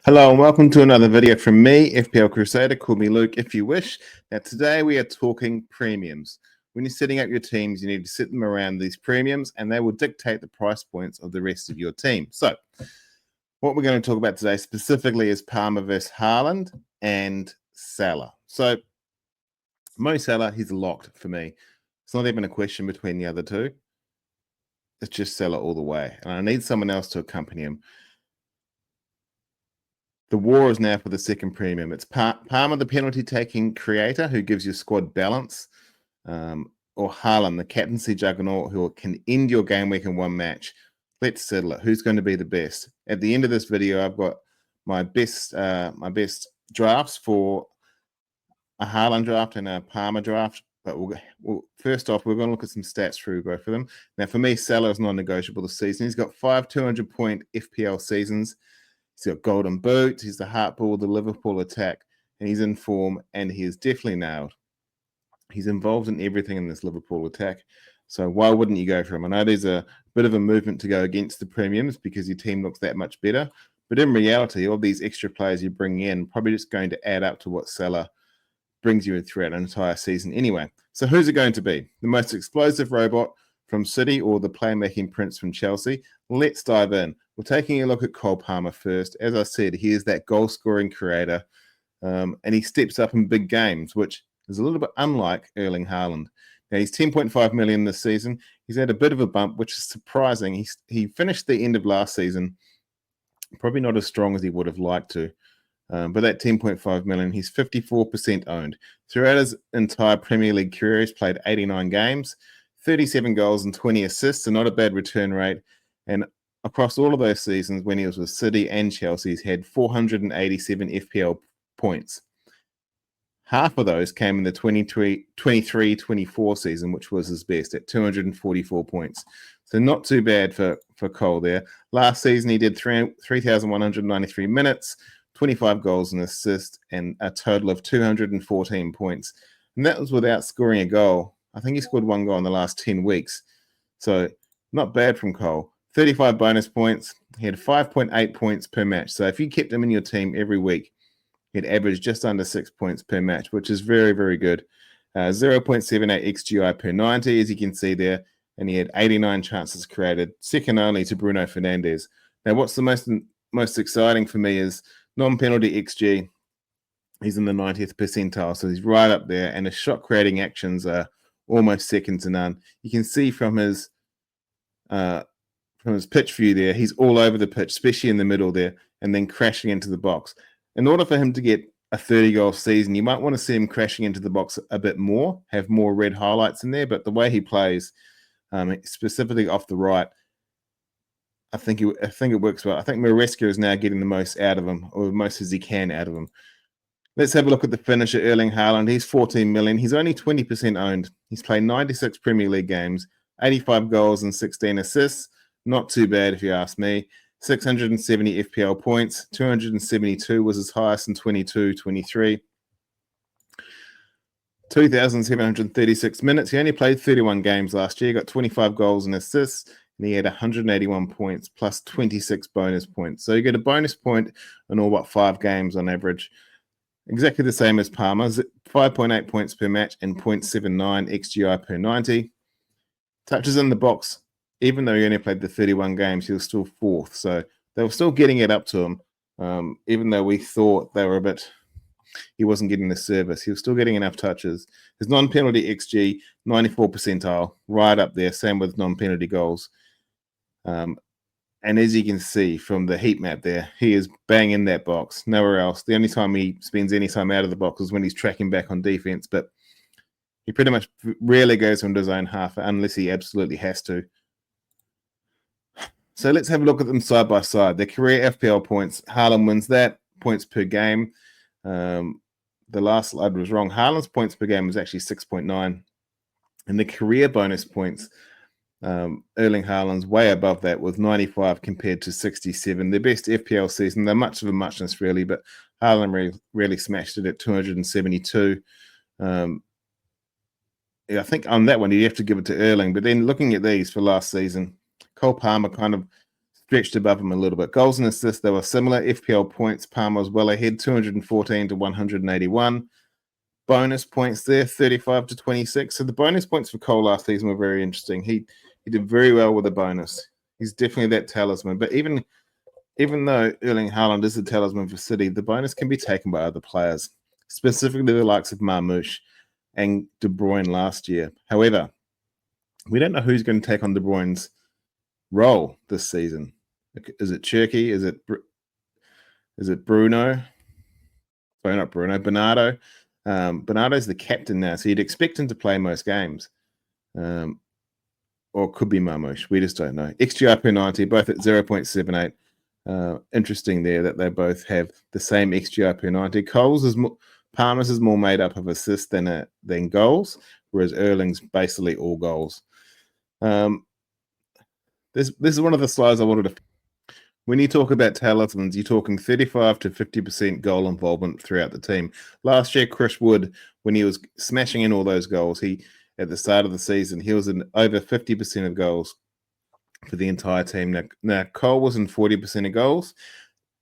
Hello and welcome to another video from me, FPL Crusader. Call me Luke if you wish. Now today we are talking premiums. When you're setting up your teams, you need to set them around these premiums and they will dictate the price points of the rest of your team. So what we're going to talk about today specifically is Palmer versus Haaland and Salah. So Mo Salah, he's locked for me. It's not even a question between the other two. It's just Salah all the way. And I need someone else to accompany him. The war is now for the second premium. It's Palmer, the penalty-taking creator, who gives you squad balance, or Haaland, the captaincy juggernaut, who can end your game week in one match. Let's settle it. Who's going to be the best? At the end of this video, I've got my best drafts for a Haaland draft and a Palmer draft. But first off, we're going to look at some stats through both of them. Now, for me, Salah is non-negotiable this season. He's got 5 200-point FPL seasons. He's got golden boot. He's the heartball of the Liverpool attack, and he's in form, and he is definitely nailed. He's involved in everything in this Liverpool attack, so why wouldn't you go for him? I know there's a bit of a movement to go against the premiums because your team looks that much better, but in reality, all these extra players you bring in probably just going to add up to what Salah brings you throughout an entire season anyway. So who's it going to be? The most explosive robot from City or the playmaking prince from Chelsea? Let's dive in. We're taking a look at Cole Palmer first. As I said, he is that goal-scoring creator, and he steps up in big games, which is a little bit unlike Erling Haaland. Now, he's 10.5 million this season. He's had a bit of a bump, which is surprising. He finished the end of last season probably not as strong as he would have liked to, but that 10.5 million, he's 54% owned. Throughout his entire Premier League career, he's played 89 games, 37 goals and 20 assists, so not a bad return rate. And across all of those seasons when he was with City and Chelsea, he's had 487 FPL points. Half of those came in the 23-24 season, which was his best at 244 points. So not too bad for Cole there. Last season, he did 3,193 minutes, 25 goals and assists, and a total of 214 points. And that was without scoring a goal. I think he scored one goal in the last 10 weeks. So not bad from Cole. 35 bonus points. He had 5.8 points per match. So if you kept him in your team every week, he'd average just under 6 points per match, which is very, very good. 0.78 XGI per 90, as you can see there. And he had 89 chances created, second only to Bruno Fernandes. Now, what's the most exciting for me is non-penalty XG. He's in the 90th percentile, so he's right up there. And his shot-creating actions are almost second to none. You can see from his pitch view there, he's all over the pitch, especially in the middle there, and then crashing into the box. In order for him to get a 30-goal season, you might want to see him crashing into the box a bit more, have more red highlights in there, but the way he plays, specifically off the right, I think it works well. I think Maresca is now getting the most out of him, or most as he can out of him. Let's have a look at the finisher, Erling Haaland. He's 14 million. He's only 20% owned. He's played 96 Premier League games, 85 goals and 16 assists. Not too bad if you ask me. 670 FPL points. 272 was his highest in 22-23. 2,736 minutes. He only played 31 games last year. Got 25 goals and assists. And he had 181 points plus 26 bonus points. So you get a bonus point in all but 5 games on average. Exactly the same as Palmer. 5.8 points per match and 0.79 XGI per 90. Touches in the box. Even though he only played the 31 games, he was still 4th. So they were still getting it up to him, even though we thought they were he wasn't getting the service. He was still getting enough touches. His non-penalty XG, 94 percentile, right up there. Same with non-penalty goals. And as you can see from the heat map there, he is banging that box. Nowhere else. The only time he spends any time out of the box is when he's tracking back on defense. But he pretty much rarely goes into his own half unless he absolutely has to. So let's have a look at them side by side. Their career FPL points. Haaland wins that. Points per game. The last slide was wrong. Haaland's points per game was actually 6.9. And the career bonus points, Erling Haaland's way above that with 95 compared to 67. Their best FPL season. They're much of a muchness, really, but Haaland really smashed it at 272. Yeah, I think on that one, you have to give it to Erling. But then looking at these for last season, Cole Palmer kind of stretched above him a little bit. Goals and assists, they were similar. FPL points, Palmer was well ahead, 214 to 181. Bonus points there, 35 to 26. So the bonus points for Cole last season were very interesting. He did very well with the bonus. He's definitely that talisman. But even though Erling Haaland is the talisman for City, the bonus can be taken by other players, specifically the likes of Marmoush and De Bruyne last year. However, we don't know who's going to take on De Bruyne's role this season. Is it Cherky? Is it Bruno? Sorry, not Bruno. Bernardo. Bernardo's the captain now, so you'd expect him to play most games. Or it could be Marmoush. We just don't know. XGI per 90, both at 0.78. Interesting there that they both have the same XGI per 90. Palmer's is more made up of assists than goals, whereas Erling's basically all goals. This is one of the slides I wanted to. When you talk about talismans, you're talking 35 to 50% goal involvement throughout the team. Last year, Chris Wood, when he was smashing in all those goals, at the start of the season, he was in over 50% of goals for the entire team. Now Cole was in 40% of goals,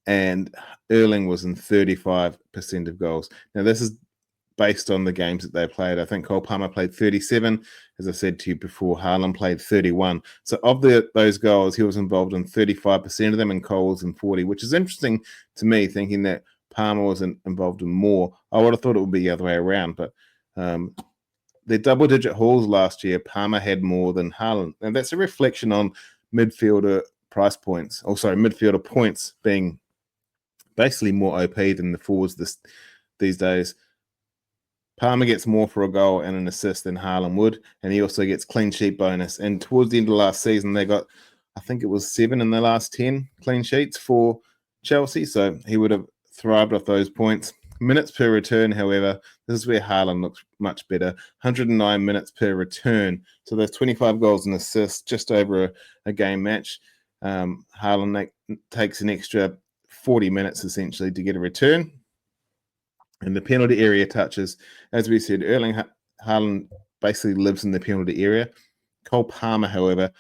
and Erling was in 35% of goals. Now, this is based on the games that they played. I think Cole Palmer played 37. As I said to you before, Haaland played 31. So of those goals, he was involved in 35% of them, and Cole was in 40, which is interesting to me, thinking that Palmer was involved in more. I would have thought it would be the other way around, but their double-digit hauls last year, Palmer had more than Haaland. And that's a reflection on midfielder price points, midfielder points being basically more OP than the forwards these days. Palmer gets more for a goal and an assist than Haaland would, and he also gets clean sheet bonus. And towards the end of last season, they got, I think it was 7 in the last 10 clean sheets for Chelsea, so he would have thrived off those points. Minutes per return, however, this is where Haaland looks much better. 109 minutes per return. So there's 25 goals and assists just over a game match. Haaland takes an extra 40 minutes essentially to get a return. And the penalty area touches, as we said, Erling Haaland basically lives in the penalty area. Cole Palmer, however,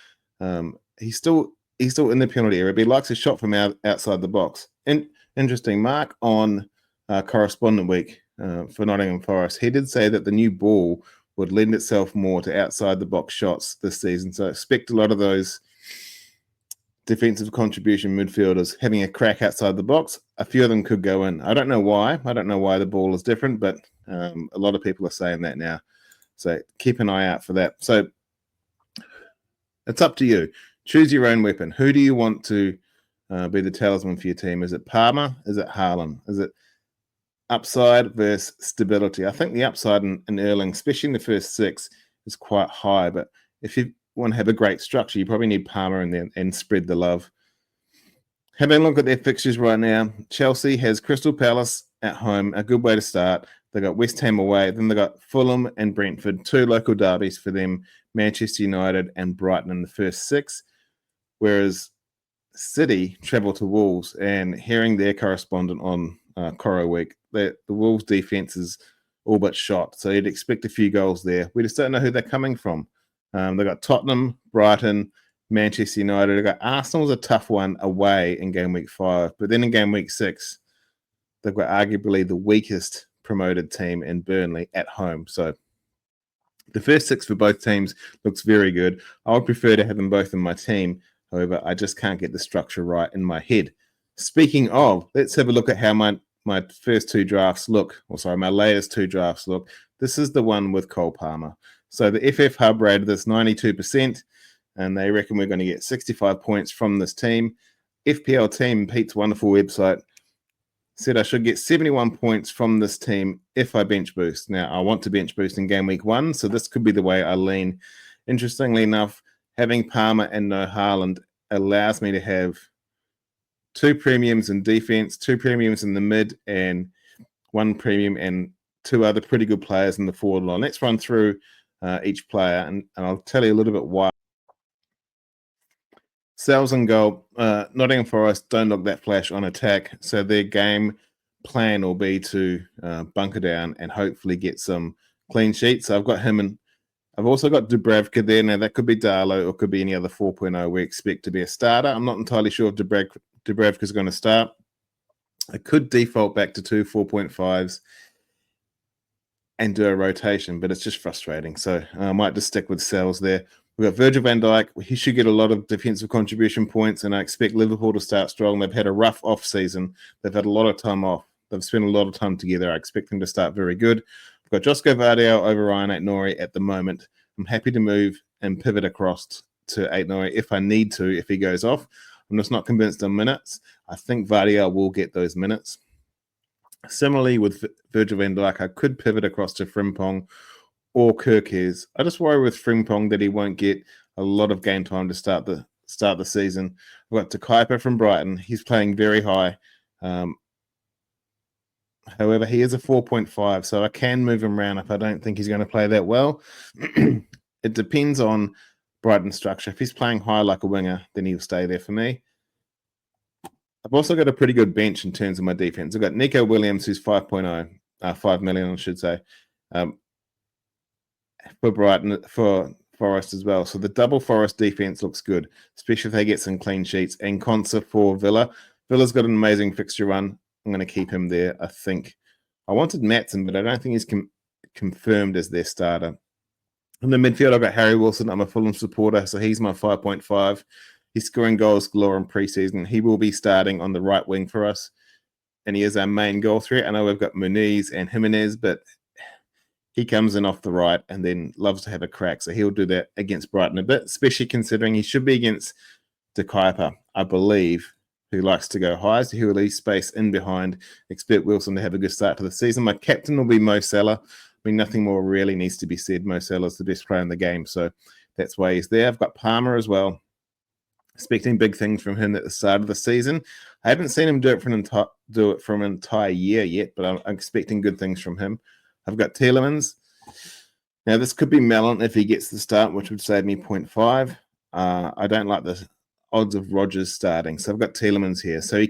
he's still in the penalty area, but he likes a shot from outside the box. And interesting, Mark on Correspondent Week for Nottingham Forest, he did say that the new ball would lend itself more to outside the box shots this season. So expect a lot of those defensive contribution midfielders having a crack outside the box. A few of them could go in. I don't know why. I don't know why the ball is different, but a lot of people are saying that now. So keep an eye out for that. So it's up to you. Choose your own weapon. Who do you want to be the talisman for your team? Is it Palmer? Is it Haaland? Is it upside versus stability? I think the upside in Erling, especially in the first 6, is quite high. But if you want to have a great structure, you probably need Palmer and spread the love. Having a look at their fixtures right now, Chelsea has Crystal Palace at home, a good way to start. They got West Ham away, then they got Fulham and Brentford, 2 local derbies for them, Manchester United and Brighton in the first 6, whereas City travel to Wolves. And hearing their correspondent on Coro Week, the Wolves defense is all but shot, so you'd expect a few goals there. We just don't know who they're coming from. They got Tottenham, Brighton, Manchester United. They got Arsenal's a tough one away in game week 5, but then in game week 6, they've got arguably the weakest promoted team in Burnley at home. So the first 6 for both teams looks very good. I would prefer to have them both in my team. However, I just can't get the structure right in my head. Speaking of, let's have a look at how my first 2 drafts look. My latest 2 drafts look. This is the one with Cole Palmer. So the FF Hub rated this 92%, and they reckon we're going to get 65 points from this team. FPL team, Pete's wonderful website, said I should get 71 points from this team if I bench boost. Now, I want to bench boost in game week 1, so this could be the way I lean. Interestingly enough, having Palmer and no Haaland allows me to have 2 premiums in defense, 2 premiums in the mid, and 1 premium and 2 other pretty good players in the forward line. Let's run through each player, and I'll tell you a little bit why. Sales and goal. Nottingham Forest don't look that flash on attack, so their game plan will be to bunker down and hopefully get some clean sheets. So I've I've also got Dubravka there. Now, that could be Darlow or could be any other 4.0 we expect to be a starter. I'm not entirely sure if Dubravka is going to start. I could default back to 2 4.5s and do a rotation, but it's just frustrating. So I might just stick with Sells there. We've got Virgil van Dijk. He should get a lot of defensive contribution points, and I expect Liverpool to start strong. They've had a rough off-season. They've had a lot of time off. They've spent a lot of time together. I expect them to start very good. I've got Josko Vardiel over Ryan Aït-Nouri at the moment. I'm happy to move and pivot across to Aït-Nouri if I need to, if he goes off. I'm just not convinced on minutes. I think Vardiel will get those minutes. Similarly, with Virgil van Dijk, I could pivot across to Frimpong or Kirkes. I just worry with Frimpong that he won't get a lot of game time to start the season. I've got Kuiper from Brighton. He's playing very high. However, he is a 4.5, so I can move him around if I don't think he's going to play that well. It depends on Brighton's structure. If he's playing high like a winger, then he'll stay there for me. I've also got a pretty good bench in terms of my defense. I've got Nico Williams, who's 5.0, 5 million, I should say, for Brighton, for Forest as well. So the double Forest defense looks good, especially if they get some clean sheets. And Konsa for Villa. Villa's got an amazing fixture run. I'm going to keep him there, I think. I wanted Maatsen, but I don't think he's confirmed as their starter. In the midfield, I've got Harry Wilson. I'm a Fulham supporter, so he's my 5.5. He's scoring goals galore in preseason. He will be starting on the right wing for us, and he is our main goal threat. I know we've got Muniz and Jimenez, but he comes in off the right and then loves to have a crack, so he'll do that against Brighton a bit, especially considering he should be against De Kuiper, I believe, who likes to go high, so he'll leave space in behind. Expect Wilson to have a good start to the season. My captain will be Mo Salah. I mean, nothing more really needs to be said. Mo Salah's the best player in the game, so that's why he's there. I've got Palmer as well. Expecting big things from him at the start of the season. I haven't seen him do it for an entire year yet, but I'm expecting good things from him. I've got Tielemans. Now, this could be Mellon if he gets the start, which would save me 0.5. I don't like the odds of Rodgers starting, so I've got Tielemans here. So he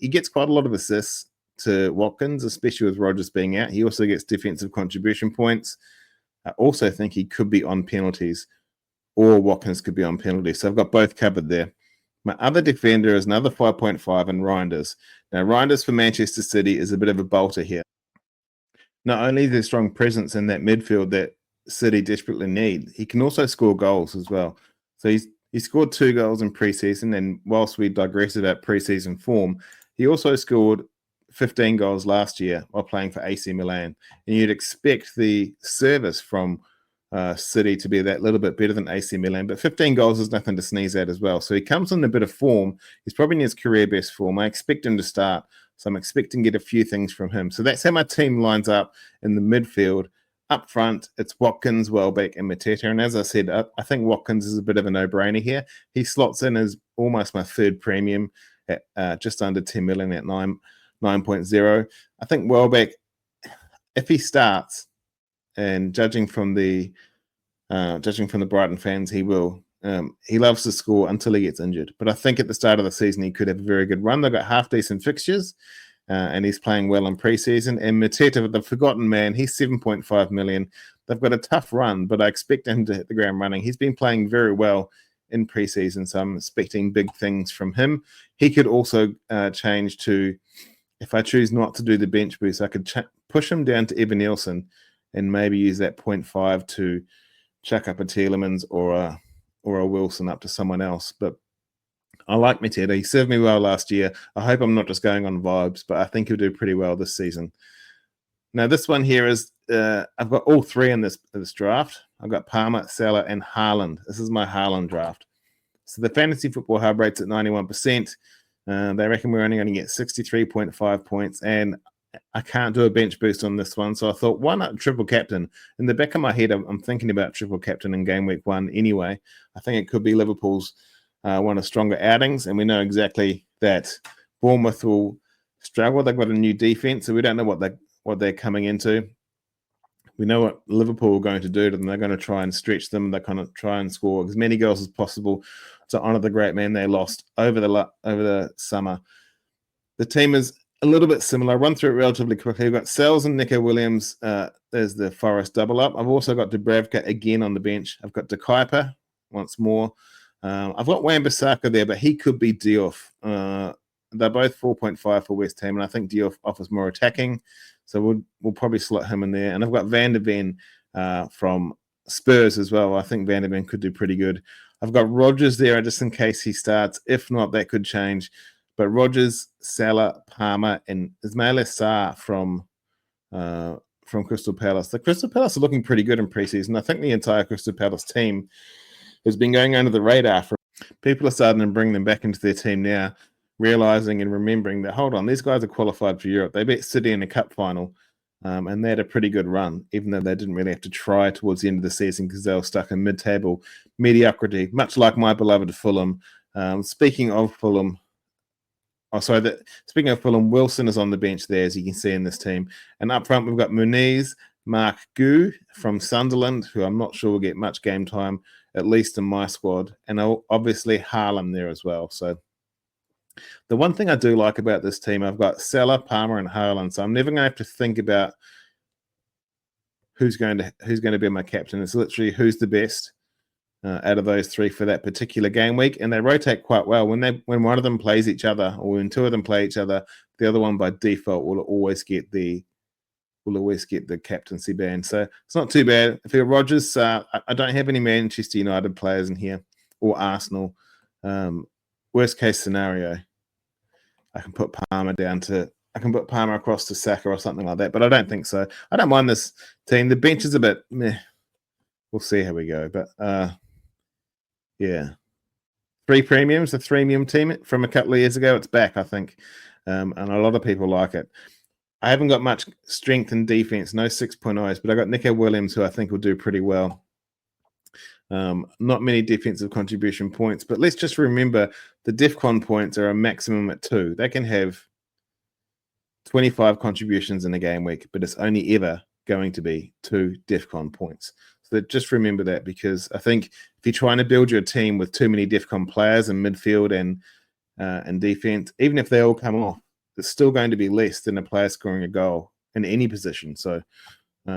gets quite a lot of assists to Watkins, especially with Rodgers being out. He also gets defensive contribution points. I also think he could be on penalties, or Watkins could be on penalties. So I've got both covered there. My other defender is another 5.5 and Reinders. Now, Reinders for Manchester City is a bit of a bolter here. Not only is there strong presence in that midfield that City desperately need, he can also score goals as well. So he scored 2 goals in preseason, and whilst we digress about preseason form, he also scored 15 goals last year while playing for AC Milan. And you'd expect the service from City to be that little bit better than AC Milan, but 15 goals is nothing to sneeze at as well. So he comes in a bit of form. He's probably in his career best form. I expect him to start, so I'm expecting to get a few things from him. So that's how my team lines up in the midfield. Up front, it's Watkins, Welbeck, and Mateta. And as I said, I think Watkins is a bit of a no-brainer here. He slots in as almost my third premium at just under 10 million at 9.0. I think Welbeck, if he starts, and judging from the Brighton fans, he will. He loves to score until he gets injured. But I think at the start of the season, he could have a very good run. They've got half-decent fixtures, and he's playing well in preseason. And Mateta, the forgotten man, he's 7.5 million. They've got a tough run, but I expect him to hit the ground running. He's been playing very well in preseason, so I'm expecting big things from him. He could also change to, if I choose not to do the bench boost, I could push him down to Evan Nielsen and maybe use that 0.5 to chuck up a Tielemans or a Wilson up to someone else. But I like Mateta. He served me well last year. I hope I'm not just going on vibes, but I think he'll do pretty well this season. Now, this one here is, I've got all 3 in this draft. I've got Palmer, Salah, and Haaland. This is my Haaland draft. So the Fantasy Football Hub rates at 91%. They reckon we're only going to get 63.5 points, and I can't do a bench boost on this one, so I thought, why not triple captain? In the back of my head, I'm thinking about triple captain in Gameweek 1 anyway. I think it could be Liverpool's one of stronger outings, and we know exactly that Bournemouth will struggle. They've got a new defense, so we don't know what they're coming into. We know what Liverpool are going to do to them. They're going to try and stretch them. They're going to try and score as many goals as possible to honour the great man they lost over the summer. The team is a little bit similar. I'll run through it relatively quickly. We've got Sells and Nico Williams. There's the Forest double up. I've also got Dubravka again on the bench. I've got De Kuyper once more. I've got Wan-Bissaka there, but he could be Diouf. They're both 4.5 for West Ham, and I think Diouf offers more attacking, so we'll probably slot him in there. And I've got Van der Ven from Spurs as well. I think Van der Ven could do pretty good. I've got Rodgers there just in case he starts. If not, that could change. But Rodgers, Salah, Palmer, and Ismail Sarr from Crystal Palace. The Crystal Palace are looking pretty good in preseason. I think the entire Crystal Palace team has been going under the radar. People are starting to bring them back into their team now, realizing and remembering that, hold on, these guys are qualified for Europe. They beat City in a cup final, and they had a pretty good run, even though they didn't really have to try towards the end of the season because they were stuck in mid-table mediocrity, much like my beloved Fulham. Speaking of Fulham, Wilson is on the bench there, as you can see in this team. And up front, we've got Muniz, Mark Gu from Sunderland, who I'm not sure will get much game time, at least in my squad. And obviously Haaland there as well. So the one thing I do like about this team, I've got Salah, Palmer, and Haaland. So I'm never going to have to think about who's going to be my captain. It's literally who's the best out of those three for that particular game week, and they rotate quite well. When one of them plays each other, or when two of them play each other, the other one by default will always get the captaincy ban. So it's not too bad. If you're Rodgers, I don't have any Manchester United players in here or Arsenal. Worst case scenario, I can put Palmer across to Saka or something like that, but I don't think so. I don't mind this team. The bench is a bit meh. We'll see how we go, but yeah. 3 premiums, the premium team from a couple of years ago. It's back, I think, and a lot of people like it. I haven't got much strength and defense, no 6.0s, but I got Nico Williams, who I think will do pretty well. Not many defensive contribution points, but let's just remember the DEFCON points are a maximum at 2. They can have 25 contributions in a game week, but it's only ever going to be 2 DEFCON points. So just remember that, because I think if you're trying to build your team with too many DEFCON players in midfield and defense, even if they all come off, it's still going to be less than a player scoring a goal in any position. So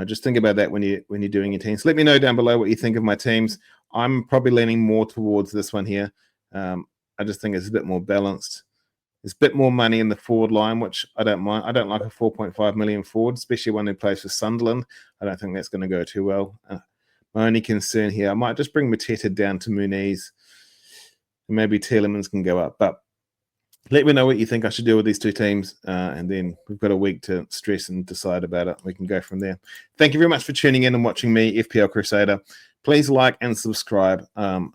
just think about that when you're doing your teams. Let me know down below what you think of my teams. I'm probably leaning more towards this one here. I just think it's a bit more balanced. There's a bit more money in the forward line, which I don't mind. I don't like a 4.5 million forward, especially one who plays for Sunderland. I don't think that's going to go too well. My only concern here, I might just bring Mateta down to Muniz. Maybe Tielemans can go up. But let me know what you think I should do with these two teams, and then we've got a week to stress and decide about it. We can go from there. Thank you very much for tuning in and watching me, FPL Crusader. Please like and subscribe. I'm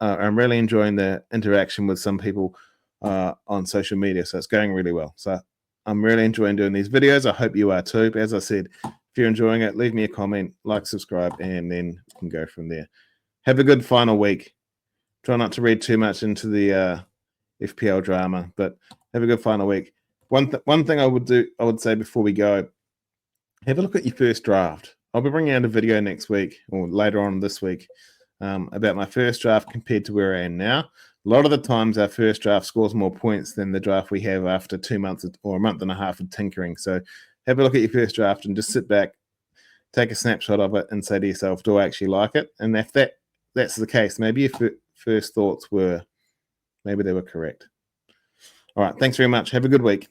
really enjoying the interaction with some people on social media, so it's going really well. So I'm really enjoying doing these videos. I hope you are too. But as I said, if you're enjoying it, leave me a comment, like, subscribe, and then we can go from there. Have a good final week. Try not to read too much into the FPL drama, but have a good final week. One thing I would say before we go, have a look at your first draft. I'll be bringing out a video next week or later on this week about my first draft compared to where I am now. A lot of the times our first draft scores more points than the draft we have after 2 months or a month and a half of tinkering. So have a look at your first draft and just sit back, take a snapshot of it and say to yourself, do I actually like it? And if that's the case, maybe your first thoughts maybe they were correct. All right. Thanks very much. Have a good week.